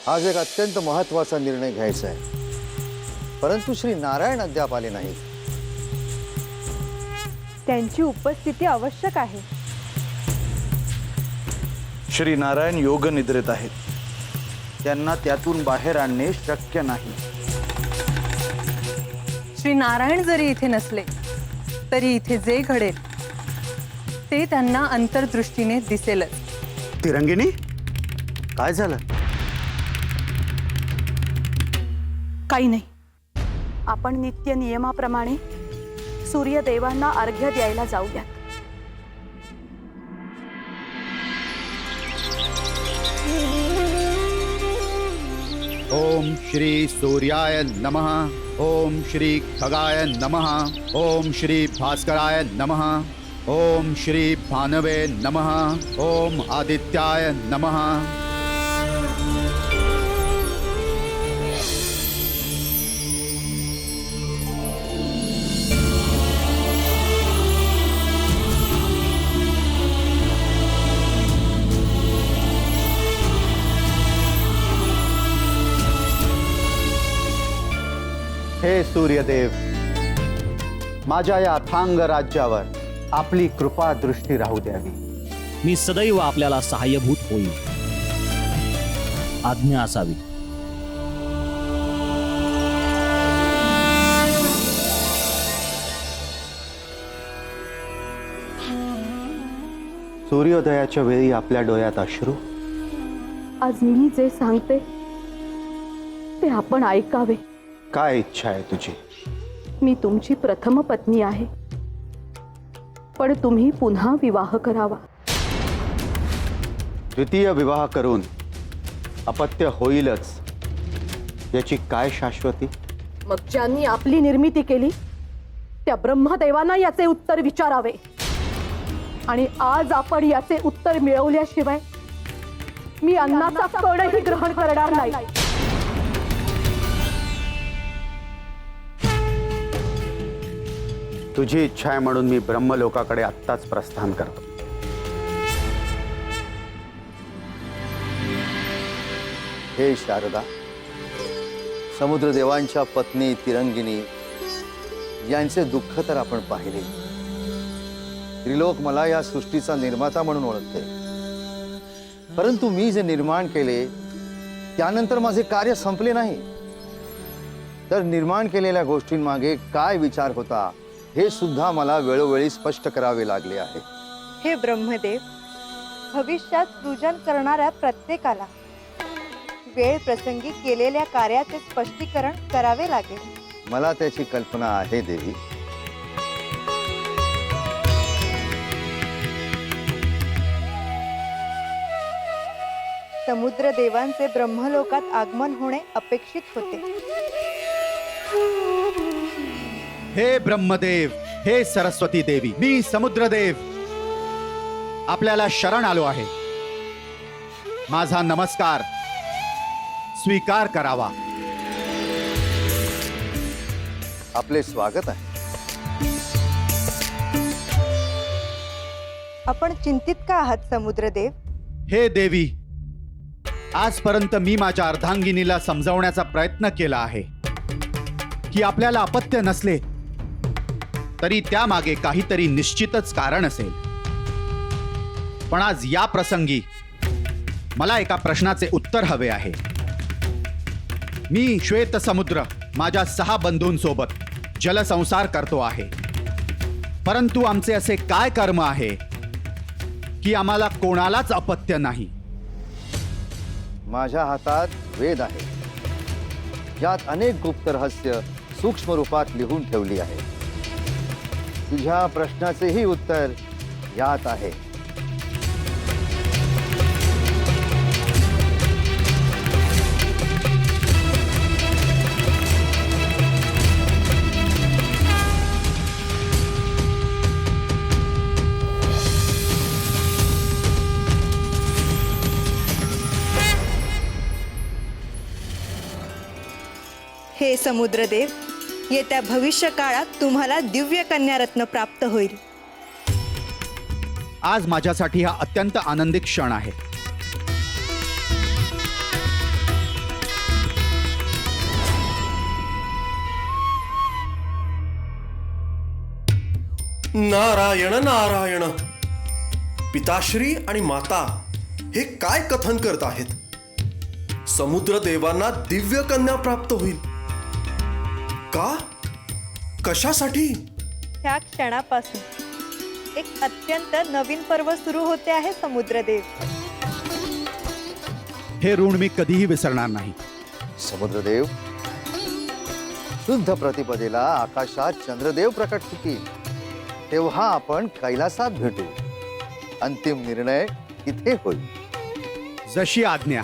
आज एक अत्यंत महत्त्वाचा निर्णय घ्यायचा आहे, परंतु श्री नारायण अद्याप आले नाहीत. त्यांची उपस्थिती आवश्यक आहे. श्री नारायण योग निद्रेत आहेत. त्यांना त्यातून बाहेर आणणे शक्य नाही. श्री नारायण जरी इथे नसले तरी इथे जे घडेल ते त्यांना अंतर्दृष्टीने दिसेलच. तिरंगिणी, काय झालं? काही नाही. आपण नित्य नियमाप्रमाणे सूर्यदेवांना अर्घ्य द्यायला जाऊया. ओम श्री सूर्याय नमः. ओम श्री खगाय नमः. ओम श्री भास्कराय नमः. ओम श्री भानवे नमः. ओम आदित्याय नमः. हे सूर्यदेव, माझ्या या अथांग राज्यावर आपली कृपा दृष्टी राहू द्यावी. मी सदैव आपल्याला सहाय्यभूत होईल. आज्ञा असावी. सूर्योदयाच्या वेळी आपल्या डोळ्यात अश्रू. आज मी जे सांगते ते आपण ऐकावे. काय इच्छा आहे तुझी? मी तुमची प्रथम पत्नी आहे, पण तुम्ही पुन्हा विवाह करावा. द्वितीय विवाह करून अपत्य होईलच याची काय शाश्वती? मग ज्यांनी आपली निर्मिती केली त्या ब्रह्मदेवांना याचे उत्तर विचारावे. आणि आज आपण याचे उत्तर मिळवल्याशिवाय मी अन्नाचा कणही ग्रहण करणार नाही. तुझी इच्छा आहे म्हणून मी ब्रह्मलोकाकडे आत्ताच प्रस्थान करतो. हे शारदा, समुद्रदेवांच्या पत्नी तिरंगिणी यांचे दुःख तर आपण पाहिले. त्रिलोक मला या सृष्टीचा निर्माता म्हणून ओळखते, परंतु मी जे निर्माण केले त्यानंतर माझे कार्य संपले नाही. तर निर्माण केलेल्या गोष्टींमागे काय विचार होता हे सुद्धा मला वेळोवेळी स्पष्ट करावे लागले आहे. हे ब्रह्मदेव, भविष्यात सृजन करणाऱ्या प्रत्येकाला वेळ प्रसंगी केलेल्या कार्याचे स्पष्टीकरण करावे लागेल. मला त्याची कल्पना आहे देवी. समुद्र देवांचे ब्रह्मलोकात आगमन होणे अपेक्षित होते. हे ब्रह्मदेव, हे सरस्वती देवी, मी समुद्रदेव आपल्याला शरण आलो आहे. माझा नमस्कार स्वीकार करावा. आपले स्वागत आहे. आपण चिंतित का आहात समुद्रदेव? हे देवी, आजपर्यंत मी माझ्या अर्धांगिनीला समजावण्याचा प्रयत्न केला आहे की आपल्याला अपत्य नसले तरी त्यामागे काहीतरी निश्चितच कारण असेल. पण आज या प्रसंगी मला एका प्रश्नाचे उत्तर हवे आहे. मी श्वेत समुद्र माझ्या 6 बंधूंसोबत जलसंसार करतो आहे, परंतु आमचे असे काय कर्म आहे की आम्हाला कोणालाच अपत्य नाही? माझ्या हातात वेद आहे. यात अनेक गुप्त रहस्य सूक्ष्म रूपात लिहून ठेवली आहे. तुझ्या प्रश्नाचेही उत्तर यात आहे. हे समुद्रदेव, येत्या भविष्य काळात तुम्हाला दिव्य कन्यारत्न प्राप्त होईल. आज माझ्यासाठी हा अत्यंत आनंदी क्षण आहे. नारायण नारायण. पिताश्री आणि माता हे काय कथन करत आहेत? समुद्र देवांना दिव्य कन्या प्राप्त होईल का? कशासाठी? ह्या क्षणापासून एक अत्यंत नवीन पर्व सुरू होते आहे समुद्रदेव. हे ऋण मी कधीही विसरणार नाही. समुद्रदेव, शुद्ध प्रतिपदेला आकाशात चंद्रदेव प्रकट होतील, तेव्हा आपण कैलासात भेटू. अंतिम निर्णय इथे होईल. जशी आज्ञा.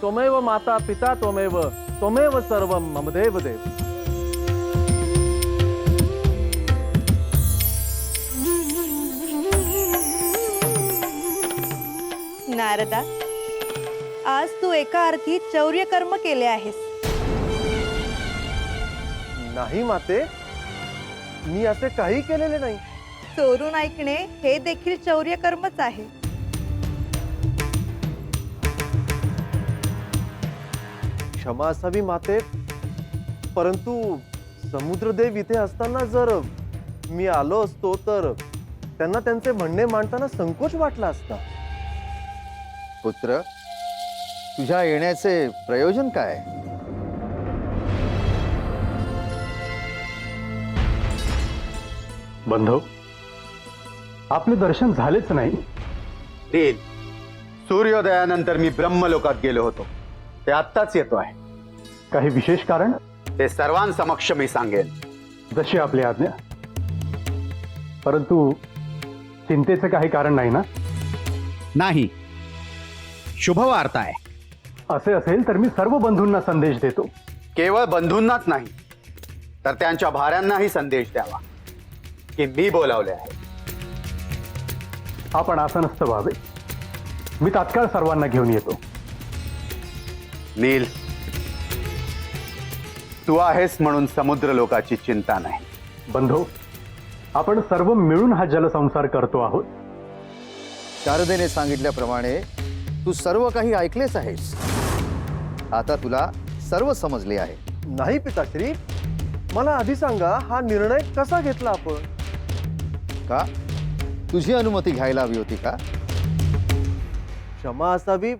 त्वमेव माता पिता त्वमेव त्वमेव सर्वं मम देव देव. नारदा, आज तू एका अर्थी चौर्य कर्म केले आहेस. नाही माते, मी असे काही केलेले नाही. चोरून ऐकणे हे देखील चौर्य कर्मच आहे. क्षमा असावी माते, परंतु समुद्रदेव इथे असताना जर मी आलो असतो तर त्यांना त्यांचे म्हणणे मांडताना संकोच वाटला असता. पुत्र, तुझ्या येण्याचे प्रयोजन काय? बंधू, आपले दर्शन झालेच नाही. नील, सूर्योदयानंतर मी ब्रह्मलोकात गेलो होतो. ते आत्ताच येतो आहे. काही विशेष कारण? ते सर्वांसमक्ष मी सांगेन. जशी आपली आज्ञा. परंतु चिंतेचे काही कारण नाही ना? नाही, शुभवार्ता आहे. असे असेल तर मी सर्व बंधूंना संदेश देतो. केवळ बंधूंनाच नाही तर त्यांच्या भाऱ्यांनाही संदेश द्यावा की मी बोलावले आहे. आपण असं नसतं व्हावे. मी तात्काळ सर्वांना घेऊन येतो. नील, तू आहेस म्हणून समुद्र लोकाची चिंता नाही. बंधू, आपण सर्व मिळून हा जलसंसार करतो आहोत. शारदेने सांगितल्याप्रमाणे तू सर्व काही ऐकलेच आहेस. आता तुला सर्व समजले आहे. नाही पिताश्री, मला आधी सांगा, हा निर्णय कसा घेतला आपण? का? तुझी अनुमती घ्यायला हवी होती का? क्षमा असावी,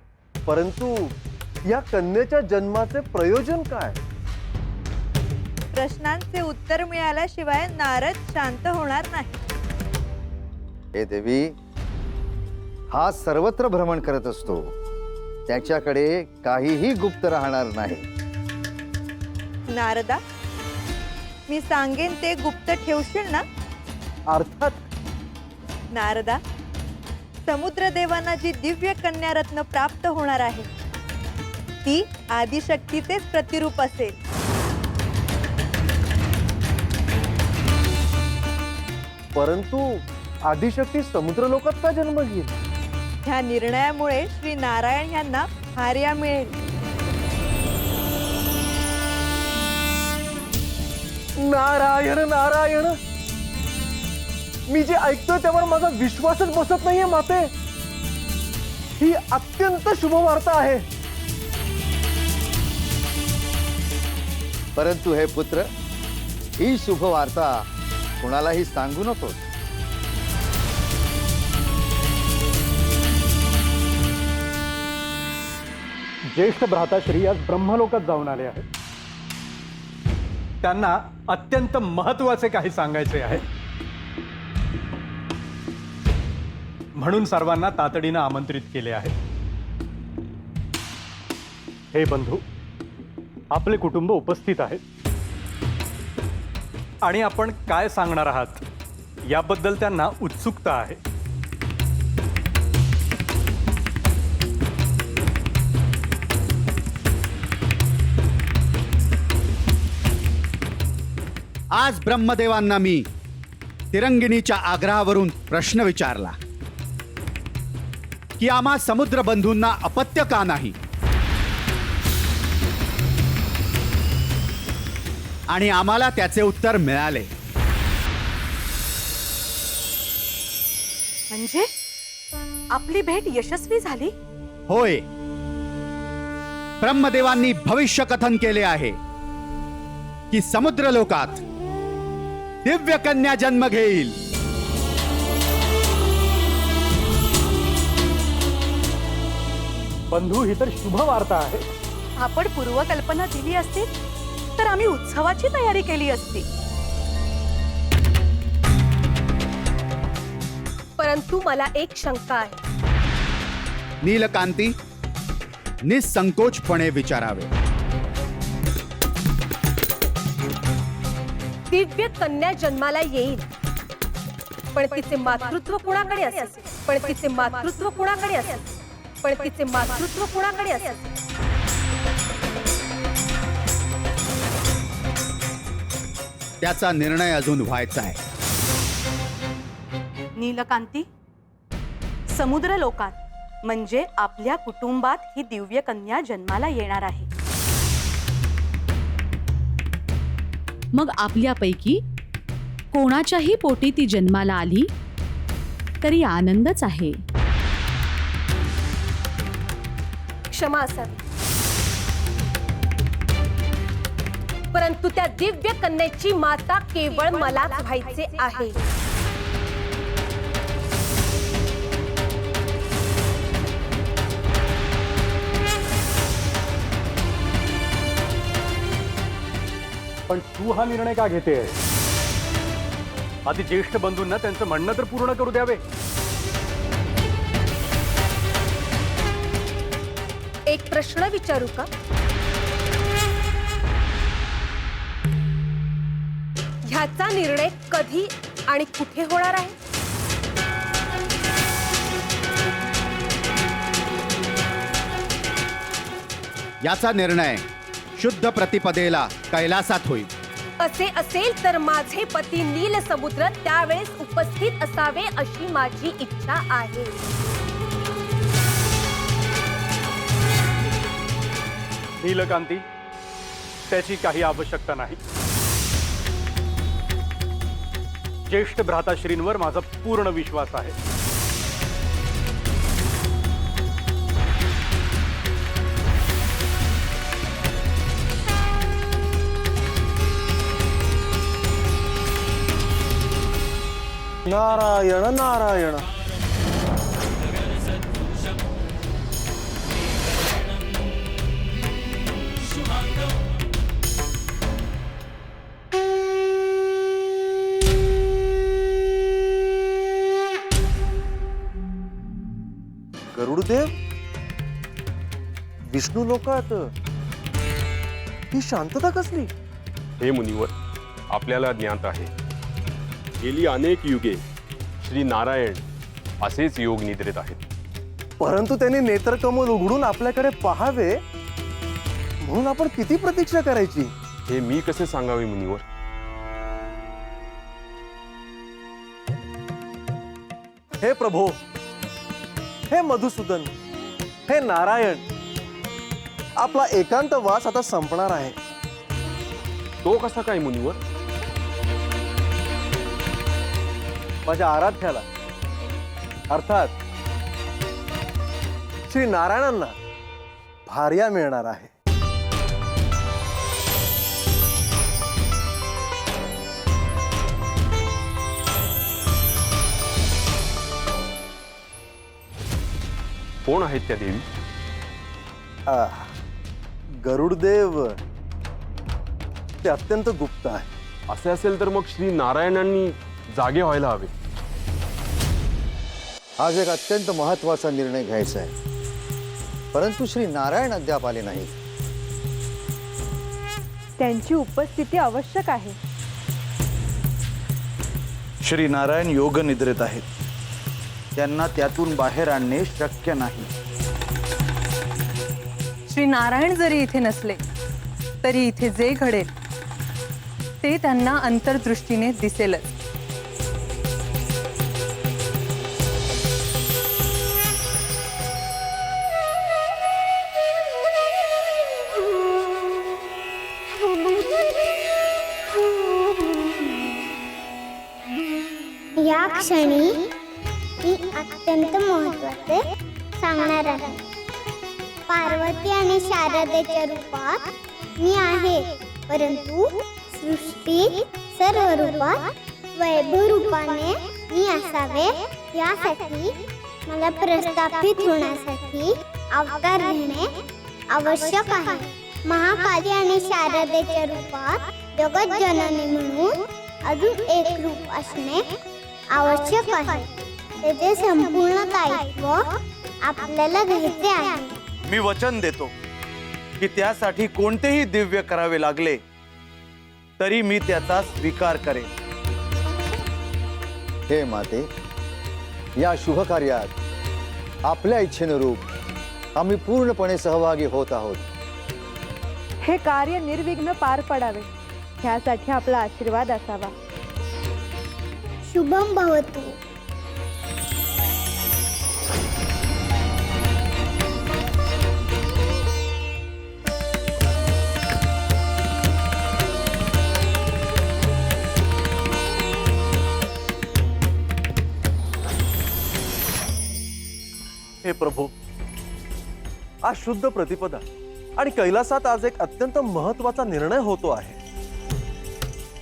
परंतु या कन्येच्या जन्माचे प्रयोजन काय? प्रश्नांचे उत्तर मिळाल्याशिवाय नारद शांत होणार नाही. हे देवी, हा सर्वत्र भ्रमण करत असतो. त्याच्याकडे काहीही गुप्त राहणार नाही. नारदा, मी सांगेन ते गुप्त ठेवशील ना? अर्थात. नारदा, समुद्रदेवांना जी दिव्य कन्या रत्न प्राप्त होणार आहे ती आदिशक्तीचेच प्रतिरूप असेल. परंतु आदिशक्ती समुद्रलोकात का जन्म घेईल? ह्या निर्णयामुळे श्री नारायण यांना आर्या मिळेल. नारायण नारायण, मी जे ऐकतोय त्यावर माझा विश्वासच बसत नाहीये माते. ही अत्यंत शुभ वार्ता आहे. परंतु हे पुत्र, ही शुभ वार्ता कोणालाही सांगू नकोस. ज्येष्ठ भ्राताश्री आज ब्रह्मलोकात जाऊन आले आहेत. त्यांना अत्यंत महत्वाचे काही सांगायचे आहे, म्हणून सर्वांना तातडीनं आमंत्रित केले आहे. हे बंधू, आपले कुटुंब उपस्थित आहेत आणि आपण काय सांगणार आहात याबद्दल त्यांना उत्सुकता आहे. आज ब्रह्मदेवांना मी तिरंगिणीच्या आग्रहावरून प्रश्न विचारला की आम्हा समुद्र बंधूंना अपत्य का नाही, आणि आम्हाला त्याचे उत्तर मिळाले. म्हणजे आपली भेट यशस्वी झाली? होय, ब्रह्मदेवांनी भविष्य कथन केले आहे की समुद्र लोकात दिव्य कन्या जन्म घेईल. बंधू, ही तर शुभ वार्ता आहे. आपण पूर्वकल्पना दिली असती तर आम्ही उत्सवाची तयारी केली असती. परंतु मला एक शंका आहे. नीलकांती, निसंकोचपणे विचारावे. दिव्य कन्या जन्माला येईल, पण तिचे मातृत्व कुणाकडे असेल? पण तिचे मातृत्व कुणाकडे असेल? पण तिचे मातृत्व कुणाकडे असेल? त्याचा निर्णय अजून व्हायचा आहे. नीलकांती, समुद्र लोकात म्हणजे आपल्या कुटुंबात ही दिव्य कन्या जन्माला येणार आहे. मग आपल्यापैकी कोणाच्याही पोटी ती जन्माला आली तरी आनंदच आहे. क्षमा असावी, परंतु त्या दिव्य कन्येची माता केवळ मलाच व्हायचे आहे. पण तू हा निर्णय का घेते? आधी ज्येष्ठ बंधूंना त्यांचं म्हणणं तर पूर्ण करू द्यावे. एक प्रश्न विचारू का? ह्याचा निर्णय कधी आणि कुठे होणार आहे? याचा निर्णय शुद्ध प्रतिपदेला कैलासात होईल. असे असेल तर माझे पती नील समुद्र त्यावेळेस उपस्थित असावे अशी माझी इच्छा आहे. नीलकांती, त्याची काही आवश्यकता नाही. ज्येष्ठ भ्राताश्रींवर माझा पूर्ण विश्वास आहे. नारायण नारायण. गरुडदेव, विष्णू लोकात ही शांतता कसली? हे मुनिवर, आपल्याला ज्ञात आहे, गेली अनेक युगे श्री नारायण असेच योग निद्रेत आहेत. परंतु त्यांनी नेत्रकमल उघडून आपल्याकडे पाहावे म्हणून आपण किती प्रतीक्षा करायची? हे मी कसे सांगावे मुनिवर? हे प्रभो, हे मधुसूदन, हे नारायण, आपला एकांत वास आता संपणार आहे. तो कसा काय मुनिवर? माझ्या आराध्याला अर्थात श्री नारायणांना भार्या मिळणार आहे. कोण आहेत त्या देवी? गरुडदेव ते अत्यंत गुप्त आहे. असे असेल तर मग श्री नारायणांनी जागे व्हायला हवे. आज एक अत्यंत महत्वाचा निर्णय घ्यायचा आहे, परंतु श्री नारायण अद्याप आले नाहीत. त्यांची उपस्थिती आवश्यक आहे. श्री नारायण योग निद्रेत आहेत. त्यांना त्यातून बाहेर आणणे शक्य नाही. श्री नारायण जरी इथे नसले तरी इथे जे घडेल ते त्यांना अंतर्दृष्टीने दिसेलच. या क्षणी ती अत्यंत महत्वाचे सांगणार आहे. पार्वती आणि शारदेच्या रूपात मी आहे, परंतु सृष्टीत सर्व रूपात वैभव रूपाने मी असावे यासाठी मला प्रस्थापित होण्यासाठी अवतार घेणे आवश्यक आहे. महाकाली आणि शारदेच्या रूपात जगत जननी म्हणून अजून एक रूप असणे आवश्यक आहे. त्याचे संपूर्ण दायित्व आपल्याला घ्यायचे आहे. मी वचन देतो की त्यासाठी कोणतेही दिव्य करावे लागले तरी मी त्याचा स्वीकार करेन. हे माते, या शुभ कार्यात आपल्या इच्छेनुरूप आम्ही पूर्णपणे सहभागी होत आहोत. हे कार्य निर्विघ्न पार पडावे ह्यासाठी आपला आशीर्वाद असावा. शुभम भवतु. हे प्रभू, आज शुद्ध प्रतिपदा आणि कैलासात आज एक अत्यंत महत्वाचा निर्णय होतो आहे.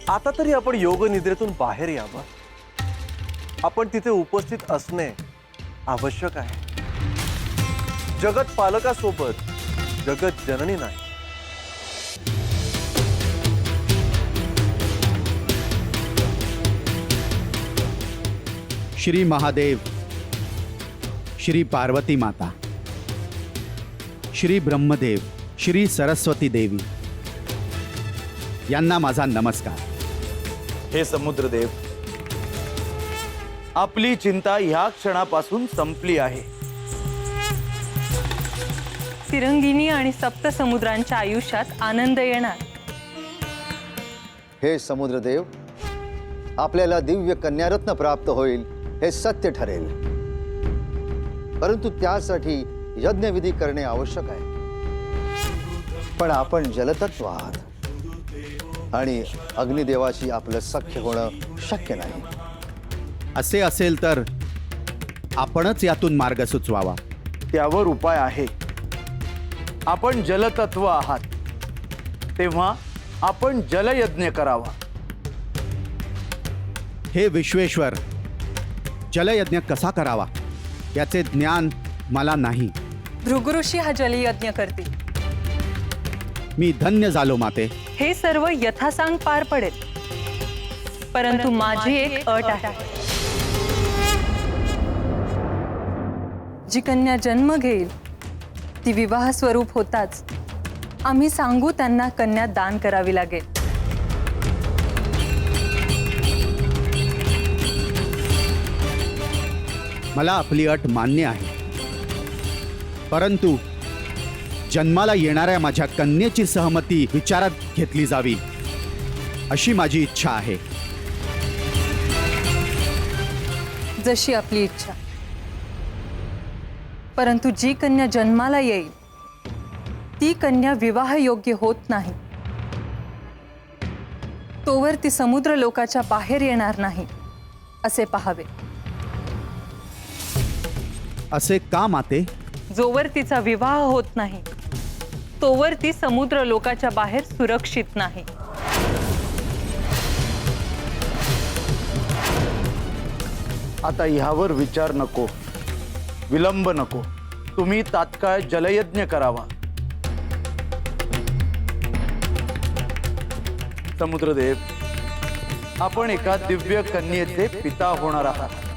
आता तरी आपण योग निद्रेतून बाहेर यावं. आपण तिथे उपस्थित असणे आवश्यक आहे. जगत पालकासोबत जगत जननी नाही. श्री महादेव, श्री पार्वती माता, श्री ब्रह्मदेव, श्री सरस्वती देवी यांना माझा नमस्कार. हे समुद्रदेव, आपली चिंता ह्या क्षणापासून संपली आहे. तिरंगिणी आणि सप्त समुद्रांच्या आयुष्यात आनंद येणार. हे समुद्रदेव, आपल्याला दिव्य कन्यारत्न प्राप्त होईल हे सत्य ठरेल, परंतु त्यासाठी यज्ञविधी करणे आवश्यक आहे. पण आपण जलतत्व आहात आणि अग्निदेवाशी आपलं सख्य होणं शक्य नाही. असे असेल तर आपणच यातून मार्ग सुचवावा. त्यावर उपाय आहे. आपण जलतत्व आहात, तेव्हा आपण जलयज्ञ करावा. हे विश्वेश्वर, जलयज्ञ कसा करावा याचे ज्ञान मला नाही. भृगुऋषी हा जलयज्ञ करतील. मी धन्य झालो माते. हे सर्व यथासांग पार पडेल, परंतु माझी एक अट आहे. जी कन्या जन्म घेईल ती विवाह स्वरूप होताच आम्ही सांगू त्यांना कन्या दान करावी लागेल. मला आपली अट मान्य आहे, परंतु जन्माला येणाऱ्या माझ्या कन्येची सहमती विचारात घेतली जावी अशी माझी इच्छा आहे. जशी आपली इच्छा. परंतु जी कन्या जन्माला येईल ती कन्या विवाह योग्य होत नाही तोवर ती समुद्र लोकाच्या बाहेर येणार नाही असे पाहावे. असे का माते? जोवर तिचा विवाह होत नाही तोवर ती समुद्र लोकाच्या बाहेर सुरक्षित नाही. आता ह्यावर विचार नको, विलंब नको. तुम्ही तात्काळ जलयज्ञ करावा. समुद्रदेव, आपण एका दिव्य कन्येचे पिता होणार आहात.